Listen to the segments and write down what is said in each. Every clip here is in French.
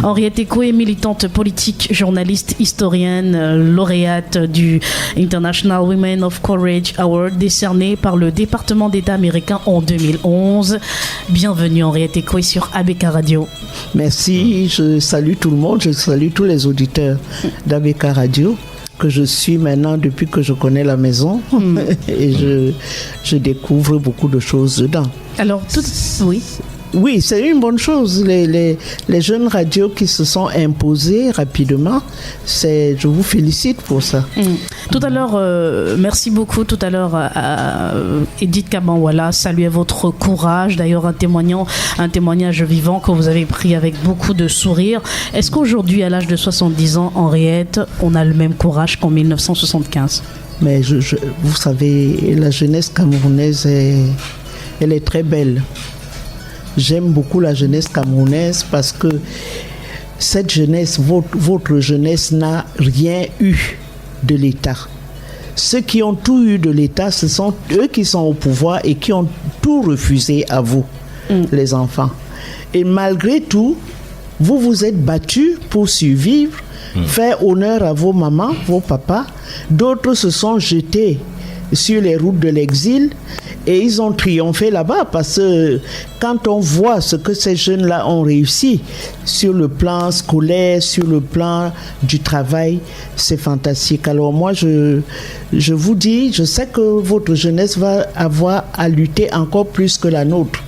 Henriette Eko est militante politique, journaliste, historienne, lauréate du International Women of Courage Award décerné par le département d'État américain en 2011. Bienvenue Henriette Eko sur ABK Radio. Merci, je salue tout le monde, je salue tous les auditeurs d'ABK Radio que je suis maintenant depuis que je connais la maison et je découvre beaucoup de choses dedans. Alors, oui. Oui, c'est une bonne chose. Les jeunes radios qui se sont imposées rapidement, je vous félicite pour ça. Tout à l'heure, merci beaucoup. Tout à l'heure, Edith Kabangwala saluait votre courage. D'ailleurs, un témoignage vivant que vous avez pris avec beaucoup de sourire. Est-ce qu'aujourd'hui, à l'âge de 70 ans, Henriette, on a le même courage qu'en 1975 ? Mais vous savez, la jeunesse camerounaise, elle est très belle. J'aime beaucoup la jeunesse camerounaise parce que cette jeunesse, votre jeunesse n'a rien eu de l'État. Ceux qui ont tout eu de l'État, ce sont eux qui sont au pouvoir et qui ont tout refusé à vous, les enfants. Et malgré tout, vous vous êtes battus pour survivre, faire honneur à vos mamans, vos papas. D'autres se sont jetés sur les routes de l'exil et ils ont triomphé là-bas parce que quand on voit ce que ces jeunes-là ont réussi sur le plan scolaire, sur le plan du travail, c'est fantastique. Alors moi, je vous dis, je sais que votre jeunesse va avoir à lutter encore plus que la nôtre.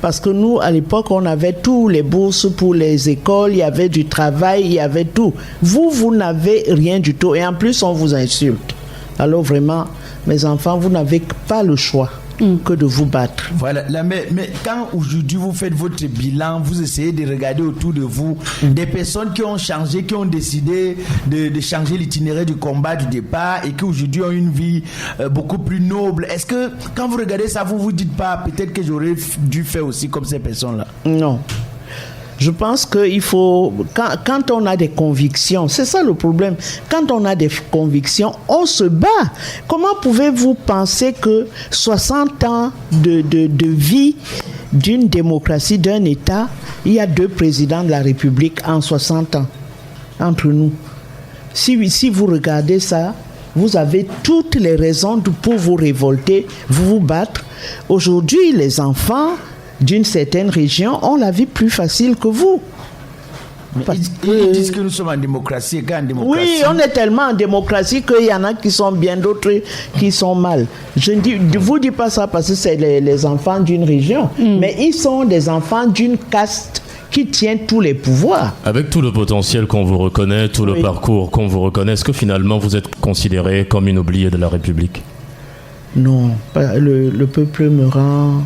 Parce que nous, à l'époque, on avait tous les bourses pour les écoles, il y avait du travail, il y avait tout. Vous n'avez rien du tout et en plus, on vous insulte. Alors vraiment, mes enfants, vous n'avez pas le choix que de vous battre. Voilà, mais quand aujourd'hui vous faites votre bilan, vous essayez de regarder autour de vous des personnes qui ont changé, qui ont décidé de changer l'itinéraire du combat du départ et qui aujourd'hui ont une vie beaucoup plus noble. Est-ce que quand vous regardez ça, vous vous dites pas peut-être que j'aurais dû faire aussi comme ces personnes-là? Non. Je pense qu'il faut, quand on a des convictions, c'est ça le problème, quand on a des convictions, on se bat. Comment pouvez-vous penser que 60 ans de vie d'une démocratie, d'un État, il y a 2 présidents de la République en 60 ans, entre nous? Si vous regardez ça, vous avez toutes les raisons pour vous révolter, vous battre. Aujourd'hui, les enfants d'une certaine région ont la vie plus facile que vous. Ils disent que nous sommes en démocratie, Oui, on est tellement en démocratie qu'il y en a qui sont bien, d'autres qui sont mal. Je ne vous dis pas ça parce que c'est les enfants d'une région, mais ils sont des enfants d'une caste qui tient tous les pouvoirs. Avec tout le potentiel qu'on vous reconnaît, tout le parcours qu'on vous reconnaît, est-ce que finalement vous êtes considéré comme une oubliée de la République? Non, le peuple me rend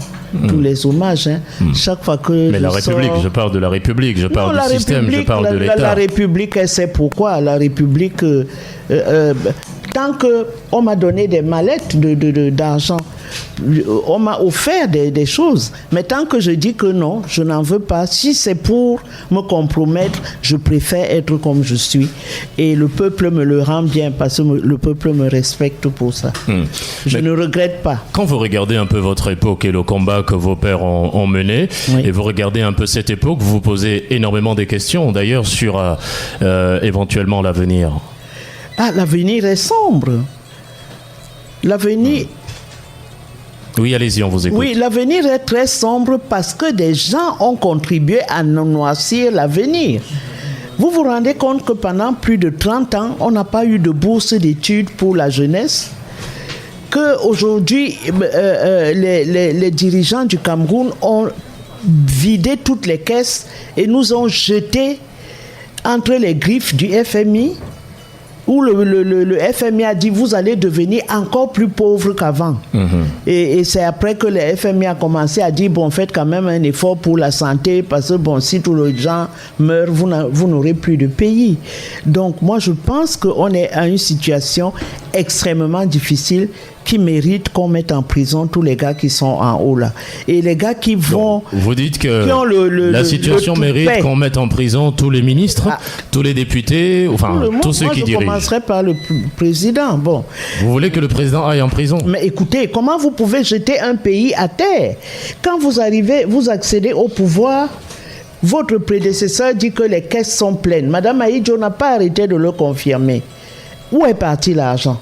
tous les hommages. Chaque fois que mais la République, je parle de la République, je parle du système, je parle de l'État. La République, elle sait pourquoi. La République, tant qu'on m'a donné des mallettes d'argent, on m'a offert des choses. Mais tant que je dis que non, je n'en veux pas. Si c'est pour me compromettre, je préfère être comme je suis. Et le peuple me le rend bien parce que le peuple me respecte pour ça. Je ne regrette pas. Quand vous regardez un peu votre époque et le combat que vos pères ont mené, et vous regardez un peu cette époque, vous vous posez énormément de questions, d'ailleurs, sur éventuellement l'avenir. Ah, l'avenir est sombre. L'avenir... Oui, allez-y, on vous écoute. Oui, l'avenir est très sombre parce que des gens ont contribué à noircir l'avenir. Vous vous rendez compte que pendant plus de 30 ans, on n'a pas eu de bourse d'études pour la jeunesse, qu'aujourd'hui, les dirigeants du Cameroun ont vidé toutes les caisses et nous ont jetés entre les griffes du FMI, où le FMI a dit vous allez devenir encore plus pauvre qu'avant. Et c'est après que le FMI a commencé à dire bon, faites quand même un effort pour la santé parce que bon, si tous les gens meurent, vous n'aurez plus de pays. Donc moi je pense qu'on est à une situation extrêmement difficile qui mérite qu'on mette en prison tous les gars qui sont en haut là. Et les gars qui vont... Donc, vous dites que la situation mérite qu'on mette en prison tous les ministres, tous les députés, enfin tous ceux qui dirigent. Je commencerai par le président. Bon. Vous voulez que le président aille en prison? Mais écoutez, comment vous pouvez jeter un pays à terre? Quand vous arrivez, vous accédez au pouvoir, Votre prédécesseur dit que les caisses sont pleines. Madame Ahidjo n'a pas arrêté de le confirmer. Où est parti l'argent?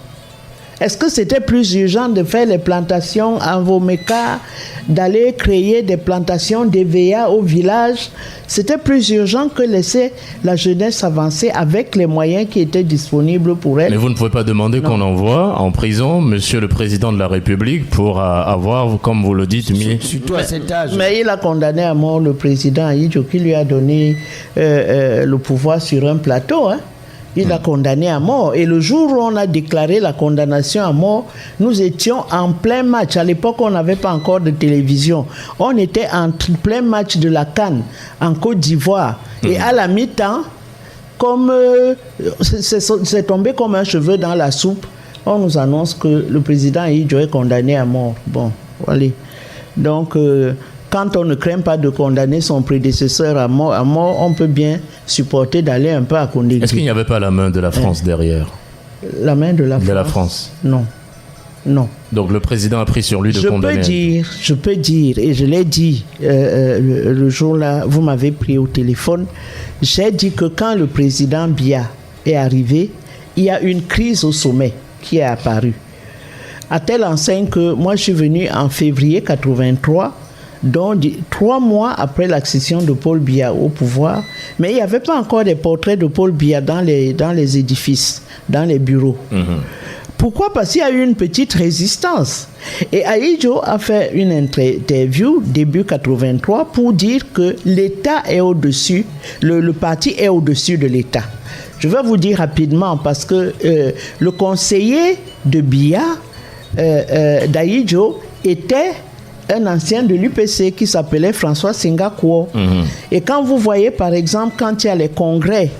Est-ce que c'était plus urgent de faire les plantations en Vomeka, d'aller créer des plantations d'EVA au village? C'était plus urgent que laisser la jeunesse avancer avec les moyens qui étaient disponibles pour elle. Mais vous ne pouvez pas demander qu'on envoie en prison Monsieur le Président de la République pour avoir, comme vous le dites, mis... Surtout à cet âge. Mais il a condamné à mort le président Ahidjo qui lui a donné le pouvoir sur un plateau, hein. Il a condamné à mort. Et le jour où on a déclaré la condamnation à mort, nous étions en plein match. À l'époque, on n'avait pas encore de télévision. On était en plein match de la CAN en Côte d'Ivoire. Et à la mi-temps, comme c'est tombé comme un cheveu dans la soupe, on nous annonce que le président Ahidjo est condamné à mort. Bon, allez. Donc... quand on ne craint pas de condamner son prédécesseur à mort, on peut bien supporter d'aller un peu à Kondé. Est-ce qu'il n'y avait pas la main de la France derrière? La main de la France? De la France. Non. Non. Donc le président a pris sur lui de condamner. Je peux dire, et je l'ai dit le jour-là, vous m'avez pris au téléphone, j'ai dit que quand le président Biya est arrivé, il y a une crise au sommet qui est apparue. À telle enseigne que moi je suis venu en février 83, donc 3 mois après l'accession de Paul Biya au pouvoir, mais il n'y avait pas encore des portraits de Paul Biya dans les édifices, dans les bureaux. Pourquoi? Parce qu'il y a eu une petite résistance. Et Ahidjo a fait une interview début 83 pour dire que l'État est au-dessus, le parti est au-dessus de l'État. Je vais vous dire rapidement parce que le conseiller de Biya, d'Ahidjo, était un ancien de l'UPC qui s'appelait François Singakwo. Et quand vous voyez, par exemple, quand il y a les congrès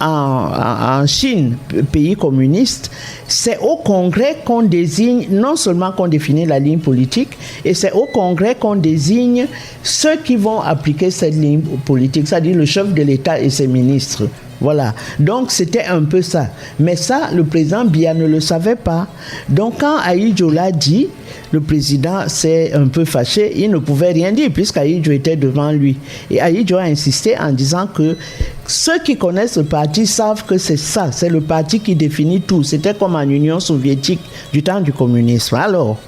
en Chine, pays communiste, c'est au congrès qu'on désigne, non seulement qu'on définit la ligne politique, et c'est au congrès qu'on désigne ceux qui vont appliquer cette ligne politique, c'est-à-dire le chef de l'État et ses ministres. Voilà. Donc, c'était un peu ça. Mais ça, le président Biya ne le savait pas. Donc, quand Ahidjo l'a dit, le président s'est un peu fâché. Il ne pouvait rien dire puisqu'Ahidjo était devant lui. Et Ahidjo a insisté en disant que ceux qui connaissent le parti savent que c'est ça. C'est le parti qui définit tout. C'était comme en Union soviétique du temps du communisme. Alors...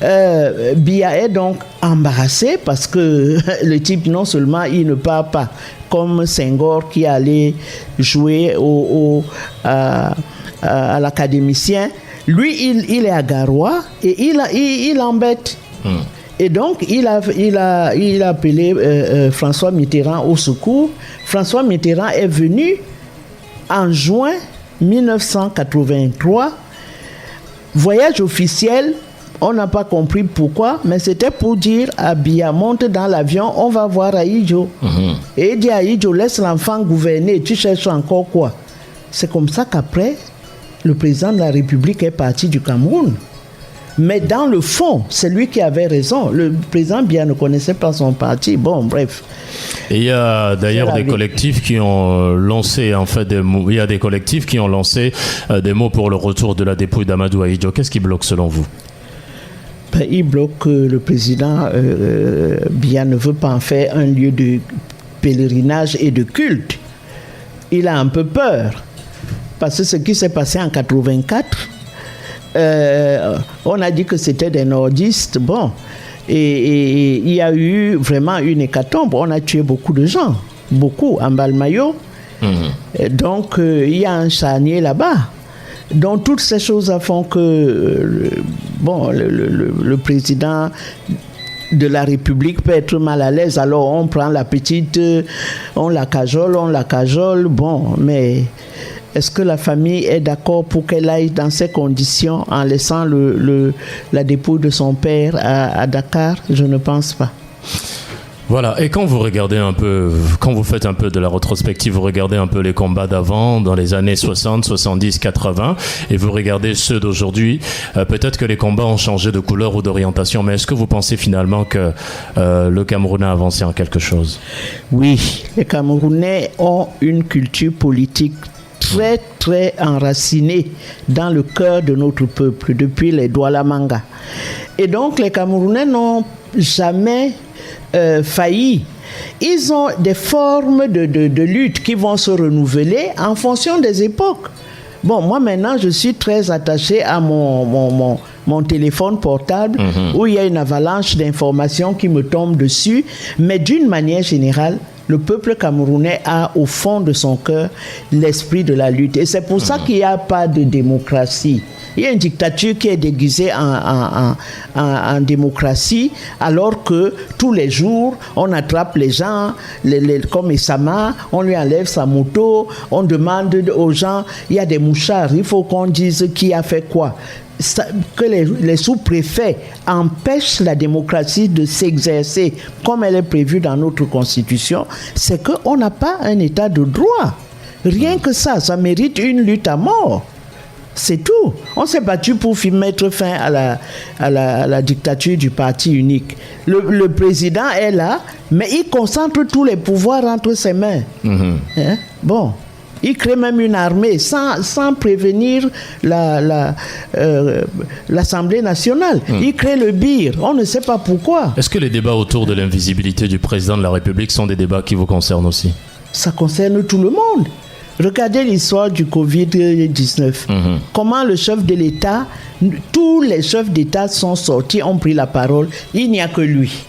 Biya est donc embarrassé parce que le type, non seulement il ne parle pas comme Senghor qui allait jouer à l'académicien, lui il est à Garoua et il embête. Et donc il a appelé François Mitterrand au secours. François Mitterrand est venu en juin 1983, voyage officiel. On n'a pas compris pourquoi, mais c'était pour dire à Biya, monte dans l'avion, on va voir Ahidjo. Et il dit à Ahidjo, laisse l'enfant gouverner, tu cherches encore quoi? C'est comme ça qu'après, le président de la République est parti du Cameroun. Mais dans le fond, c'est lui qui avait raison. Le président Biya ne connaissait pas son parti. Bon, bref. Et il y a d'ailleurs des collectifs qui ont lancé des mots. Il y a des collectifs qui ont lancé des mots pour le retour de la dépouille d'Amadou Ahidjo. Qu'est-ce qui bloque selon vous? Il bloque que le président Biya ne veut pas en faire un lieu de pèlerinage et de culte. Il a un peu peur. Parce que ce qui s'est passé en 84, on a dit que c'était des nordistes. Bon, et il y a eu vraiment une hécatombe. On a tué beaucoup de gens. Beaucoup, en Balmayo. Donc, il y a un charnier là-bas. Donc, toutes ces choses font que le président de la République peut être mal à l'aise. Alors, on prend la petite, on la cajole. Bon, mais est-ce que la famille est d'accord pour qu'elle aille dans ces conditions en laissant la dépouille de son père à Dakar? Je ne pense pas. Voilà, et quand vous regardez un peu, quand vous faites un peu de la rétrospective, vous regardez un peu les combats d'avant, dans les années 60, 70, 80, et vous regardez ceux d'aujourd'hui, peut-être que les combats ont changé de couleur ou d'orientation, mais est-ce que vous pensez finalement que le Cameroun a avancé en quelque chose? Oui, les Camerounais ont une culture politique très, très enracinée dans le cœur de notre peuple, depuis les Douala Manga. Et donc, les Camerounais n'ont jamais failli ils ont des formes de lutte qui vont se renouveler en fonction des époques. Bon, moi maintenant, je suis très attaché à mon téléphone portable où il y a une avalanche d'informations qui me tombent dessus. Mais d'une manière générale, le peuple camerounais a au fond de son cœur l'esprit de la lutte. Et c'est pour ça qu'il n'y a pas de démocratie. Il y a une dictature qui est déguisée en démocratie, alors que tous les jours, on attrape les gens, comme Essama, on lui enlève sa moto, on demande aux gens, il y a des mouchards, il faut qu'on dise qui a fait quoi. Que les sous-préfets empêchent la démocratie de s'exercer comme elle est prévue dans notre constitution, c'est qu'on n'a pas un état de droit. Rien que ça mérite une lutte à mort. C'est tout. On s'est battu pour mettre fin à la dictature du parti unique. Le président est là, mais il concentre tous les pouvoirs entre ses mains. Hein? Bon. Il crée même une armée sans prévenir l'Assemblée nationale. Il crée le BIR. On ne sait pas pourquoi. Est-ce que les débats autour de l'invisibilité du président de la République sont des débats qui vous concernent aussi? Ça concerne tout le monde. Regardez l'histoire du Covid-19. Comment le chef de l'État, tous les chefs d'État sont sortis, ont pris la parole. Il n'y a que lui.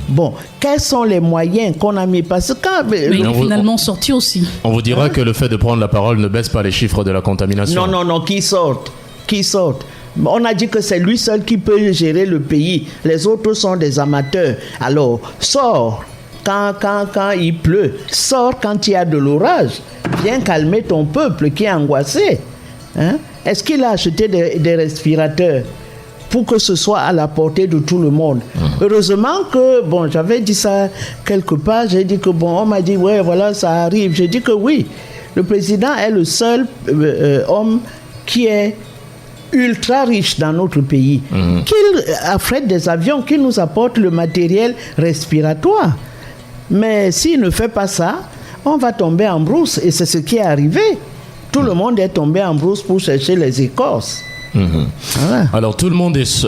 Bon, quels sont les moyens qu'on a mis? Parce que mais il est finalement sorti aussi. On vous dira que le fait de prendre la parole ne baisse pas les chiffres de la contamination. Non, qui sortent. On a dit que c'est lui seul qui peut gérer le pays. Les autres sont des amateurs. Alors, sors quand il pleut. Sors quand il y a de l'orage. Viens calmer ton peuple qui est angoissé. Hein? Est-ce qu'il a acheté des respirateurs pour que ce soit à la portée de tout le monde? Heureusement que, j'avais dit ça quelque part, j'ai dit que, on m'a dit, ouais, voilà, ça arrive. J'ai dit que oui, le président est le seul homme qui est ultra riche dans notre pays, qu'il affrète des avions, qui nous apporte le matériel respiratoire. Mais s'il ne fait pas ça, on va tomber en brousse, et c'est ce qui est arrivé. Tout le monde est tombé en brousse pour chercher les écorces. Voilà. Alors tout le monde est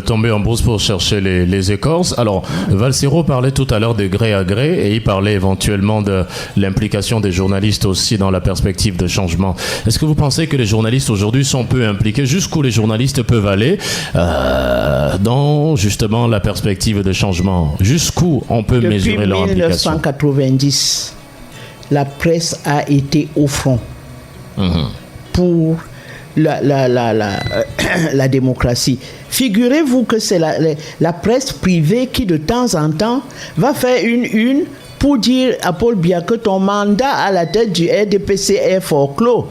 tombé en brousse pour chercher les écorces. Alors Valsero parlait tout à l'heure des gré à gré et il parlait éventuellement de l'implication des journalistes aussi dans la perspective de changement. Est-ce que vous pensez que les journalistes aujourd'hui sont peu impliqués? Jusqu'où les journalistes peuvent aller dans justement la perspective de changement? Jusqu'où on peut mesurer leur implication? Depuis 1990, la presse a été au front pour la démocratie. Figurez-vous que c'est la presse privée qui de temps en temps va faire une pour dire à Paul Biya que ton mandat à la tête du RDPC est forclos.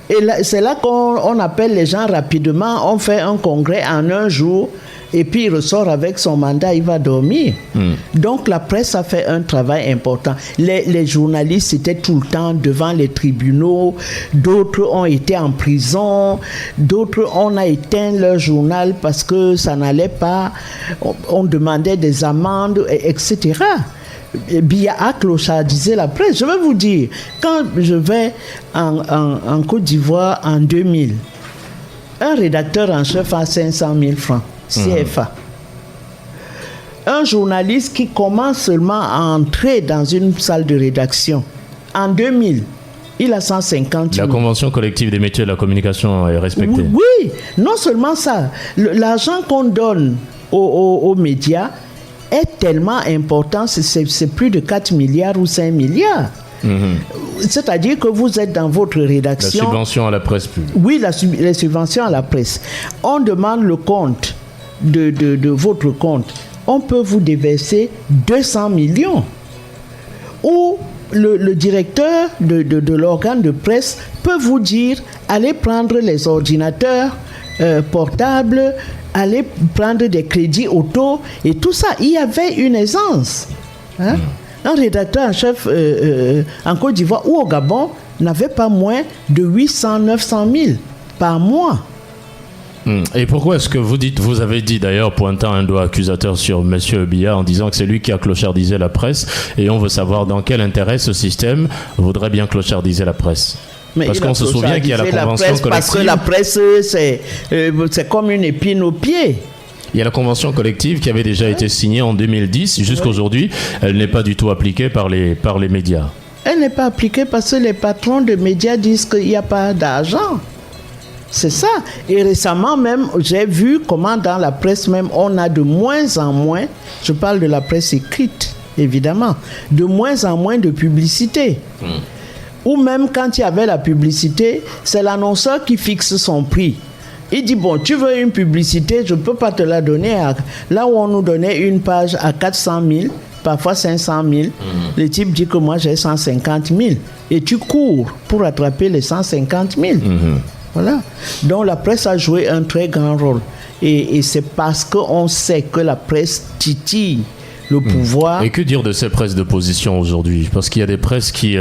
Et c'est là qu'on appelle les gens rapidement, on fait un congrès en un jour et puis il ressort avec son mandat, il va dormir. Donc la presse a fait un travail important. Les journalistes étaient tout le temps devant les tribunaux, d'autres ont été en prison, d'autres on a éteint leur journal parce que ça n'allait pas, on demandait des amendes, etc. Biya a clochardisé la presse. Je vais vous dire, quand je vais en Côte d'Ivoire en 2000, un rédacteur en chef a 500 000 francs CFA. Un journaliste qui commence seulement à entrer dans une salle de rédaction, en 2000, il a 150 000. La convention collective des métiers de la communication est respectée. Oui, non seulement ça, l'argent qu'on donne aux médias est tellement important, c'est plus de 4 milliards ou 5 milliards. C'est-à-dire que vous êtes dans votre rédaction. La subvention à la presse publique. Oui, les subventions à la presse. On demande le compte de votre compte. On peut vous déverser 200 millions. Ou le directeur de l'organe de presse peut vous dire allez prendre les ordinateurs portables, allez prendre des crédits auto et tout ça. Il y avait une aisance. Hein? Un rédacteur en chef en Côte d'Ivoire ou au Gabon n'avait pas moins de 800-900 000 par mois. Et pourquoi est-ce que vous avez dit d'ailleurs, pointant un doigt accusateur sur M. Biya en disant que c'est lui qui a clochardisé la presse, et on veut savoir dans quel intérêt ce système voudrait bien clochardiser la presse? Parce qu'on se souvient qu'il y a la convention collective. Parce que la presse, c'est comme une épine au pied. Il y a la convention collective qui avait déjà été signée en 2010. Jusqu'à aujourd'hui, elle n'est pas du tout appliquée par les médias. Elle n'est pas appliquée parce que les patrons de médias disent qu'il n'y a pas d'argent. C'est ça. Et récemment même, j'ai vu comment dans la presse même, on a de moins en moins, je parle de la presse écrite, évidemment, de moins en moins de publicité. Ou même quand il y avait la publicité, c'est l'annonceur qui fixe son prix. Il dit, bon, tu veux une publicité, je ne peux pas te la donner. Là où on nous donnait une page à 400 000, parfois 500 000, le type dit que moi j'ai 150 000. Et tu cours pour attraper les 150 000. Voilà. Donc la presse a joué un très grand rôle. Et c'est parce qu'on sait que la presse titille le pouvoir. Et que dire de ces presses d'opposition aujourd'hui? Parce qu'il y a des presses qui,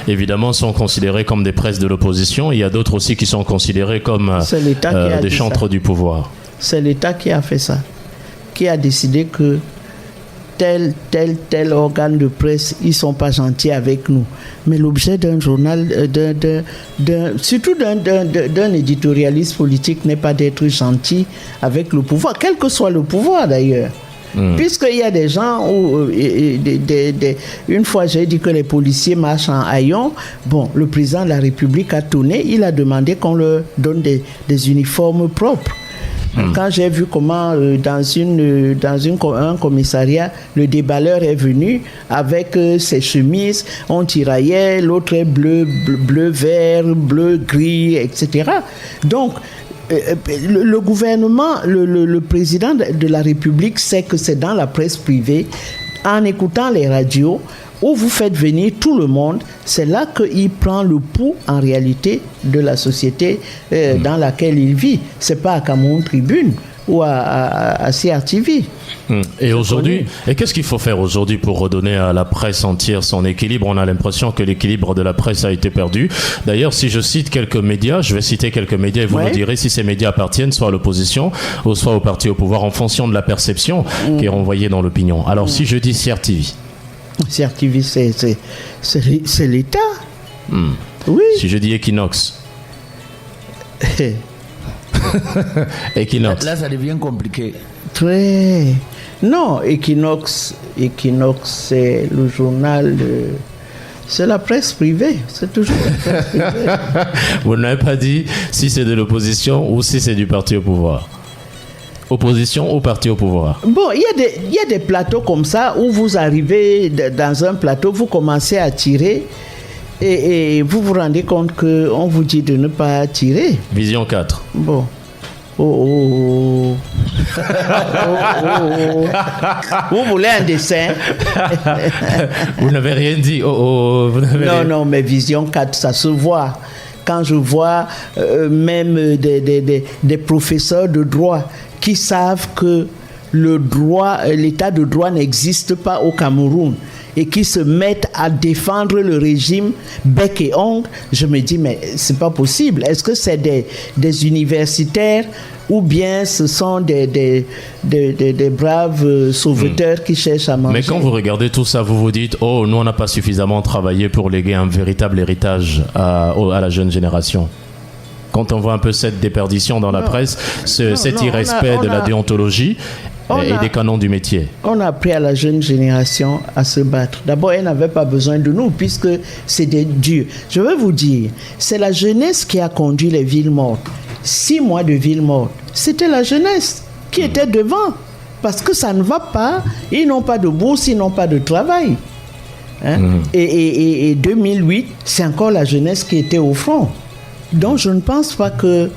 évidemment, sont considérées comme des presses de l'opposition. Il y a d'autres aussi qui sont considérées comme des chantres du pouvoir. C'est l'État qui a fait ça. Qui a décidé que tel organe de presse, ils ne sont pas gentils avec nous. Mais l'objet d'un journal, surtout d'un éditorialiste politique, n'est pas d'être gentil avec le pouvoir, quel que soit le pouvoir d'ailleurs. Puisqu'il y a des gens où, une fois j'ai dit que les policiers marchent en haillons, bon, le président de la République a tourné, il a demandé qu'on leur donne des uniformes propres. Quand j'ai vu comment dans un commissariat, le déballeur est venu avec ses chemises, on tiraillait, l'autre est bleu, vert, bleu, gris, etc. Donc, le gouvernement, le président de la République sait que c'est dans la presse privée, en écoutant les radios, où vous faites venir tout le monde, c'est là qu'il prend le pouls en réalité de la société dans laquelle il vit. C'est pas à Cameroun Tribune ou à CRTV. Et aujourd'hui, qu'est-ce qu'il faut faire aujourd'hui pour redonner à la presse entière son équilibre? On a l'impression que l'équilibre de la presse a été perdu. D'ailleurs, si je cite quelques médias, je vais citer quelques médias et vous me direz si ces médias appartiennent soit à l'opposition ou soit au parti au pouvoir en fonction de la perception qui est renvoyée dans l'opinion. Alors, si je dis CRTV. CRTV, c'est l'État. Oui. Si je dis Equinox. Equinox. Là, ça devient compliqué. Très. Non, Equinox, c'est le journal c'est la presse privée. C'est toujours la presse privée. Vous n'avez pas dit si c'est de l'opposition ou si c'est du parti au pouvoir. Opposition au parti au pouvoir. Bon, il y a des plateaux comme ça où vous arrivez dans un plateau, vous commencez à tirer et vous vous rendez compte qu'on vous dit de ne pas tirer. Vision 4. Bon. Vous voulez un dessin? Vous n'avez rien dit. Non, mais Vision 4, ça se voit. Quand je vois même des professeurs de droit qui savent que l'état de droit n'existe pas au Cameroun et qui se mettent à défendre le régime bec et ongle, je me dis, mais c'est pas possible. Est-ce que c'est des universitaires ou bien ce sont des braves sauveteurs qui cherchent à manger? Mais quand vous regardez tout ça, vous vous dites, oh, nous on n'a pas suffisamment travaillé pour léguer un véritable héritage à la jeune génération. Quand on voit un peu cette déperdition dans la presse, cet irrespect de la déontologie et des canons du métier. On a appris à la jeune génération à se battre. D'abord, elle n'avait pas besoin de nous puisque c'est des dieux. Je veux vous dire, c'est la jeunesse qui a conduit les villes mortes. 6 mois de villes mortes, c'était la jeunesse qui était devant. Parce que ça ne va pas, ils n'ont pas de bourse, ils n'ont pas de travail. Et 2008, c'est encore la jeunesse qui était au front. Donc je ne pense pas que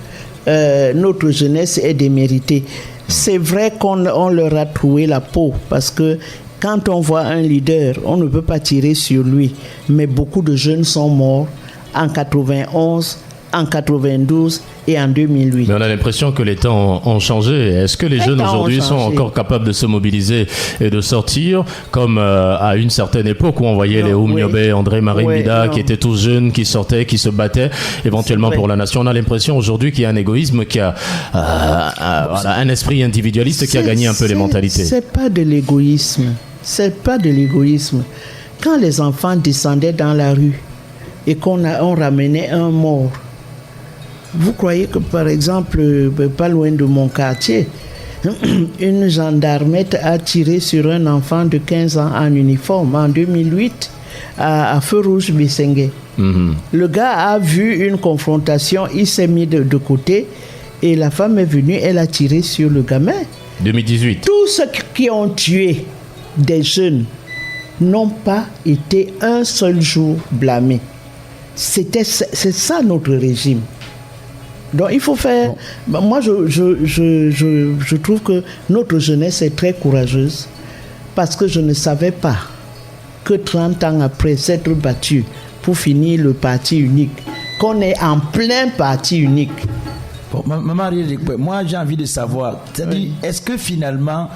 notre jeunesse est déméritée. C'est vrai qu'on leur a troué la peau parce que quand on voit un leader, on ne peut pas tirer sur lui. Mais beaucoup de jeunes sont morts en 91, en 92 et en 2008. Mais on a l'impression que les temps ont changé. Est-ce que les jeunes aujourd'hui sont encore capables de se mobiliser et de sortir comme à une certaine époque où on voyait les Oumniobé, André-Marie Mbida qui étaient tous jeunes, qui sortaient, qui se battaient éventuellement pour la nation? On a l'impression aujourd'hui qu'il y a un égoïsme, qui a un esprit individualiste qui a gagné un peu les mentalités. C'est pas de l'égoïsme. C'est pas de l'égoïsme. Quand les enfants descendaient dans la rue et qu'on ramenait un mort, vous croyez que, par exemple, pas loin de mon quartier, une gendarmette a tiré sur un enfant de 15 ans en uniforme en 2008 à Feu Rouge Bissengue. Le gars a vu une confrontation, il s'est mis de côté et la femme est venue, elle a tiré sur le gamin. 2018. Tous ceux qui ont tué des jeunes n'ont pas été un seul jour blâmés. C'est ça notre régime. Donc il faut faire... Bon. Moi je trouve que notre jeunesse est très courageuse parce que je ne savais pas que 30 ans après s'être battu pour finir le parti unique, qu'on est en plein parti unique. Bon, Maman, moi j'ai envie de savoir, c'est-à-dire, est-ce que finalement,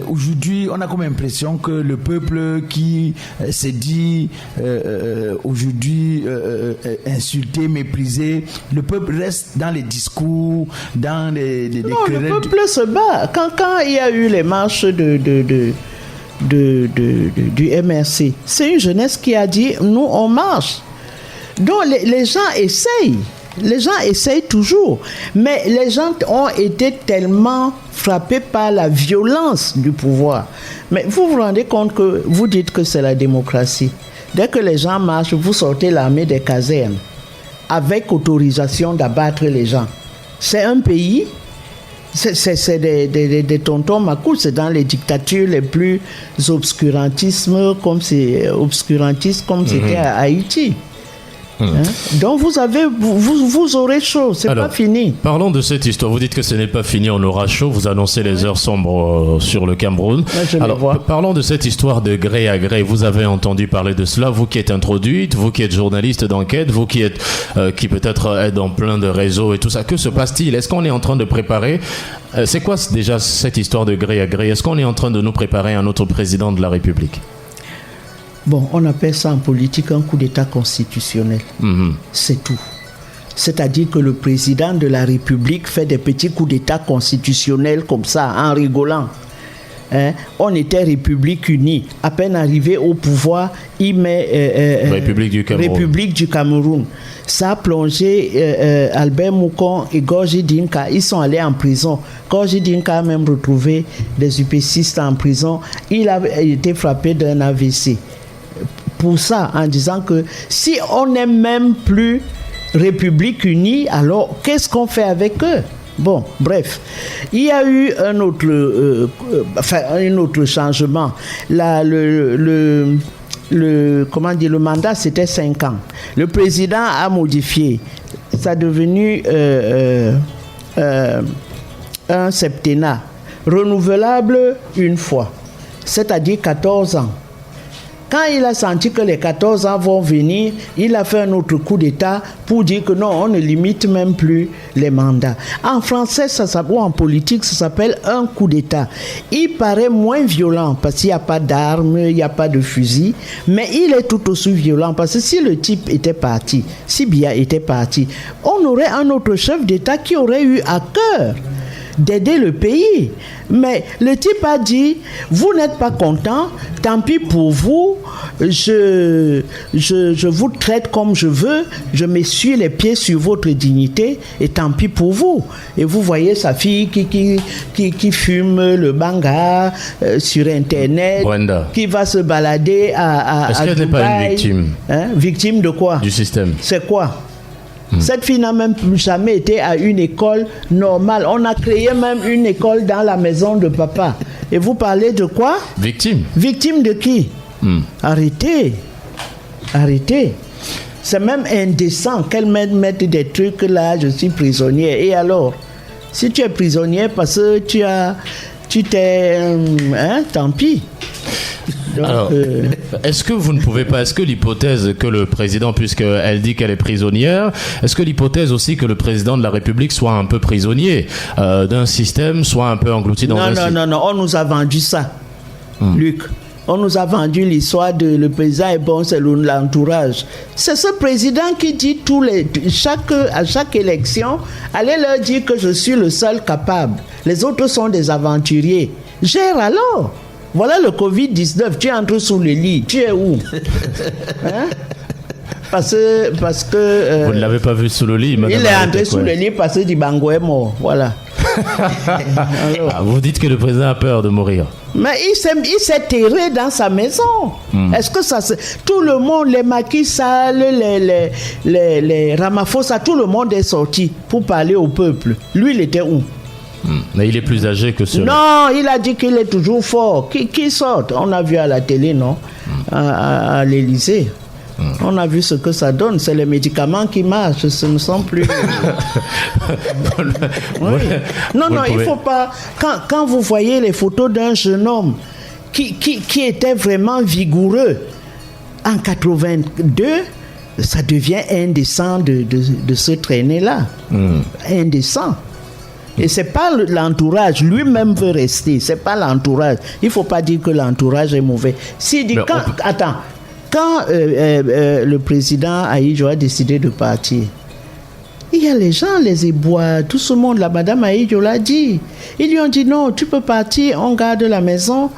aujourd'hui, on a comme impression que le peuple qui s'est dit aujourd'hui insulté, méprisé, le peuple reste dans les discours, dans les non, le peuple se bat. Quand il y a eu les marches du MRC, c'est une jeunesse qui a dit, nous on marche. Donc les gens essayent. Les gens essayent toujours, mais les gens ont été tellement frappés par la violence du pouvoir. Mais vous vous rendez compte que vous dites que c'est la démocratie. Dès que les gens marchent, vous sortez l'armée des casernes avec autorisation d'abattre les gens. C'est un pays, c'est des tontons macous, c'est dans les dictatures les plus obscurantistes comme c'était à Haïti. Donc vous aurez chaud, c'est pas fini. Parlons de cette histoire. Vous dites que ce n'est pas fini, on aura chaud. Vous annoncez les heures sombres sur le Cameroun. Alors parlons de cette histoire de gré à gré. Vous avez entendu parler de cela, vous qui êtes introduite, vous qui êtes journaliste d'enquête, vous qui êtes qui peut-être êtes dans plein de réseaux et tout ça. Que se passe-t-il? Est-ce qu'on est en train de préparer c'est quoi déjà cette histoire de gré à gré? Est-ce qu'on est en train de nous préparer un autre président de la République? Bon, on appelle ça en politique un coup d'État constitutionnel. C'est tout. C'est-à-dire que le président de la République fait des petits coups d'État constitutionnels comme ça, en rigolant. On était République unie. À peine arrivé au pouvoir, il met République du Cameroun. Ça a plongé Albert Moukon et Gorgui Dinka. Ils sont allés en prison. Gorgui Dinka a même retrouvé des UPCistes en prison. Il a été frappé d'un AVC. Pour ça, en disant que si on n'est même plus République unie, alors qu'est-ce qu'on fait avec eux? Bon, bref, il y a eu un autre changement. Là, le mandat, c'était 5 ans. Le président a modifié. Ça a devenu un septennat renouvelable une fois, c'est-à-dire 14 ans. Quand il a senti que les 14 ans vont venir, il a fait un autre coup d'État pour dire que non, on ne limite même plus les mandats. En français, ou en politique, ça s'appelle un coup d'État. Il paraît moins violent parce qu'il n'y a pas d'armes, il n'y a pas de fusil, mais il est tout aussi violent parce que si le type était parti, si Biya était parti, on aurait un autre chef d'État qui aurait eu à cœur d'aider le pays. Mais le type a dit, vous n'êtes pas content, tant pis pour vous, je vous traite comme je veux, je m'essuie les pieds sur votre dignité et tant pis pour vous. Et vous voyez sa fille qui fume le banga sur Internet, Brenda, qui va se balader à Est-ce qu'elle n'est pas une victime? Victime de quoi? Du système. C'est quoi? Cette fille n'a même jamais été à une école normale. On a créé même une école dans la maison de papa. Et vous parlez de quoi? Victime. Victime de qui? Arrêtez. C'est même indécent qu'elle mette des trucs là, je suis prisonnière. Et alors? Si tu es prisonnière parce que tu t'es... tant pis. Donc, alors, est-ce que vous ne pouvez pas, est-ce que l'hypothèse que le président, puisqu'elle dit qu'elle est prisonnière, est-ce que l'hypothèse aussi que le président de la République soit un peu prisonnier d'un système, soit un peu englouti dans un système? Non, on nous a vendu ça, Luc. On nous a vendu l'histoire de le président est bon, c'est l'entourage. C'est ce président qui dit à chaque élection, allez leur dire que je suis le seul capable. Les autres sont des aventuriers. Gère alors. Voilà le Covid-19, tu entres sous le lit, tu es où? Parce que vous ne l'avez pas vu sous le lit, madame. Il est entré sous le lit parce que Dibango est mort, voilà. Vous dites que le président a peur de mourir. Mais il s'est terré dans sa maison. Est-ce que ça tout le monde, les Macky Sall, les Ramaphosa, tout le monde est sorti pour parler au peuple. Lui, il était où? Mais il est plus âgé que ceux-là. Non, il a dit qu'il est toujours fort. Qui sort? On a vu à la télé, non? À l'Élysée. On a vu ce que ça donne. C'est les médicaments qui marchent. Ce ne sont plus... Oui. Non, il ne faut pas... Quand vous voyez les photos d'un jeune homme qui était vraiment vigoureux, en 82, ça devient indécent de se traîner là. Indécent. Et c'est pas l'entourage, lui-même veut rester, c'est pas l'entourage. Il faut pas dire que l'entourage est mauvais. Quand le président Ahidjo a décidé de partir, il y a les gens, les Ebois, tout ce monde, la madame Ahidjo l'a dit. Ils lui ont dit non, tu peux partir, on garde la maison.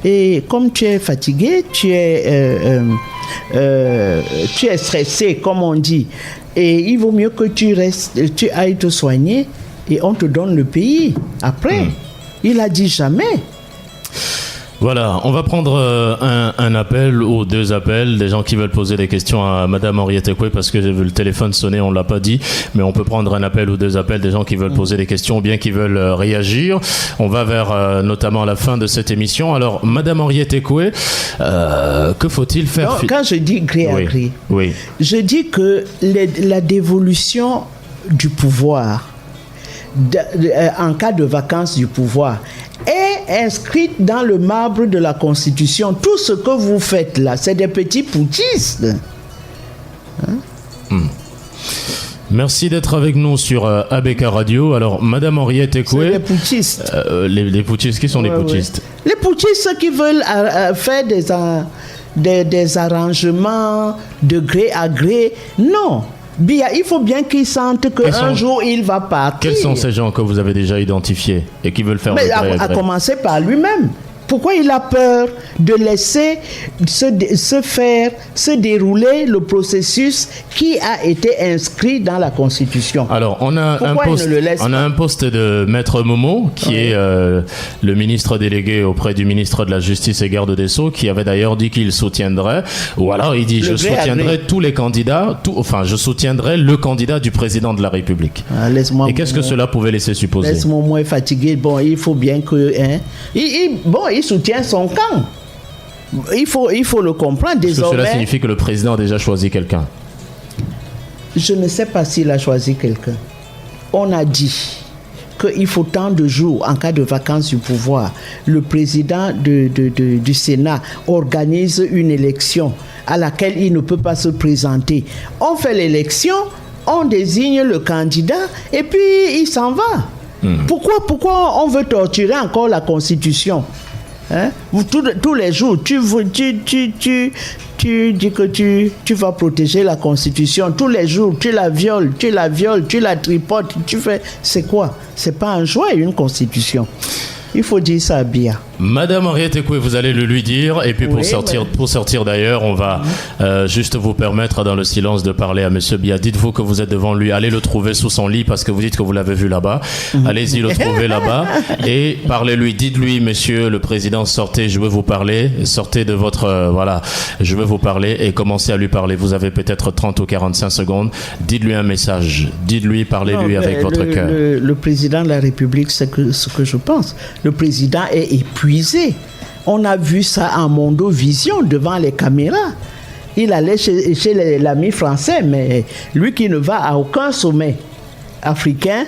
Et comme tu es fatigué, tu es stressé, comme on dit. Et il vaut mieux que tu ailles te soigner. Et on te donne le pays après. Il a dit jamais. Voilà, on va prendre un appel ou deux appels, des gens qui veulent poser des questions à Madame Henriette Ekwe, parce que j'ai vu le téléphone sonner, on l'a pas dit, mais on peut prendre un appel ou deux appels, des gens qui veulent poser des questions ou bien qui veulent réagir. On va vers notamment la fin de cette émission. Alors, Madame Henriette Ekwe, que faut-il faire? Non, quand je dis gré à gré, je dis que la dévolution du pouvoir, en cas de vacance du pouvoir, est inscrite dans le marbre de la Constitution. Tout ce que vous faites là, c'est des petits putschistes. Merci d'être avec nous sur ABK Radio. Alors, Madame Henriette Ekwe... C'est les putschistes. Les putschistes, qui sont les putschistes? Les putschistes, ceux qui veulent faire des arrangements de gré à gré. Non. Il faut bien qu'il sente qu'un jour il va partir. Quels sont ces gens que vous avez déjà identifiés et qui veulent faire le gré à gré? À commencer par lui-même. Pourquoi il a peur de laisser se dérouler le processus qui a été inscrit dans la Constitution? Alors, on a un poste de Maître Momo, qui est le ministre délégué auprès du ministre de la Justice et Garde des Sceaux, qui avait d'ailleurs dit qu'il soutiendrait, ou alors il dit je soutiendrai tous les candidats, je soutiendrai le candidat du président de la République. Et qu'est-ce que cela pouvait laisser supposer? Laisse-moi moins fatigué. Bon, il faut bien que... il soutient son camp. Il faut le comprendre désormais. Cela signifie que le président a déjà choisi quelqu'un. Je ne sais pas s'il a choisi quelqu'un. On a dit qu'il faut tant de jours en cas de vacances du pouvoir. Le président du Sénat organise une élection à laquelle il ne peut pas se présenter. On fait l'élection, on désigne le candidat et puis il s'en va. Pourquoi on veut torturer encore la Constitution? Tous les jours, tu dis que tu vas protéger la Constitution. Tous les jours, tu la violes, tu la tripotes, c'est quoi? C'est pas un jouet, une Constitution. Il faut dire ça bien. Madame Henriette Ekwe, vous allez le lui dire. Et puis pour sortir d'ailleurs, on va juste vous permettre dans le silence de parler à Monsieur Biya. Dites-vous que vous êtes devant lui. Allez le trouver sous son lit parce que vous dites que vous l'avez vu là-bas. Allez-y le trouver là-bas et parlez-lui. Dites-lui, Monsieur le Président, sortez, je veux vous parler. Sortez de votre... je veux vous parler et commencez à lui parler. Vous avez peut-être 30 ou 45 secondes. Dites-lui un message. Dites-lui, parlez-lui avec votre cœur. Le Président de la République, c'est ce que je pense. Le Président est épuisé. On a vu ça en Mondovision devant les caméras. Il allait chez l'ami français, mais lui qui ne va à aucun sommet africain,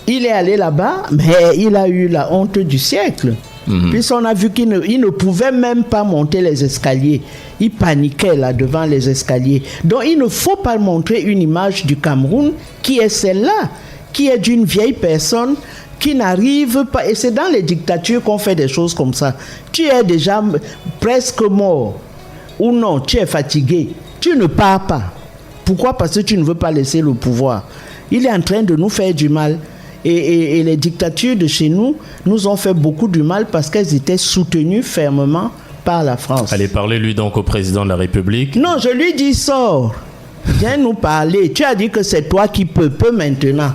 il est allé là-bas, mais il a eu la honte du siècle. Puis on a vu qu'il ne pouvait même pas monter les escaliers. Il paniquait là devant les escaliers. Donc il ne faut pas montrer une image du Cameroun qui est celle-là, qui est d'une vieille personne qui n'arrive pas, et c'est dans les dictatures qu'on fait des choses comme ça. Tu es déjà presque mort, ou non, tu es fatigué, tu ne pars pas. Pourquoi? Parce que tu ne veux pas laisser le pouvoir. Il est en train de nous faire du mal. Et les dictatures de chez nous ont fait beaucoup du mal parce qu'elles étaient soutenues fermement par la France. Allez, parlez-lui donc au président de la République. Non, je lui dis, sors, viens nous parler. Tu as dit que c'est toi qui peux maintenant.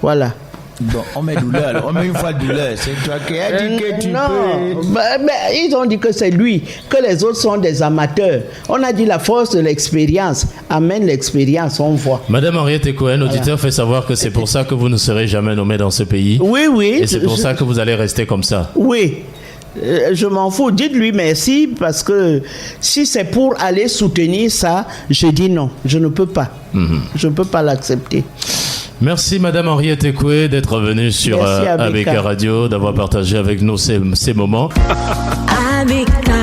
Voilà. Bon, on met douleur, on met une fois douleur. C'est toi qui as dit que tu peux. Mais ils ont dit que c'est lui, que les autres sont des amateurs. On a dit la force de l'expérience amène l'expérience, on voit. Madame Henriette Ekouen, auditeur fait savoir que c'est pour ça que vous ne serez jamais nommé dans ce pays. Oui, oui. Et c'est pour ça que vous allez rester comme ça. Oui. Je m'en fous. Dites-lui merci parce que si c'est pour aller soutenir ça, je dis non. Je ne peux pas. Je ne peux pas l'accepter. Merci Madame Henriette Ekoué d'être venue sur ABK Radio, d'avoir partagé avec nous ces moments. ABK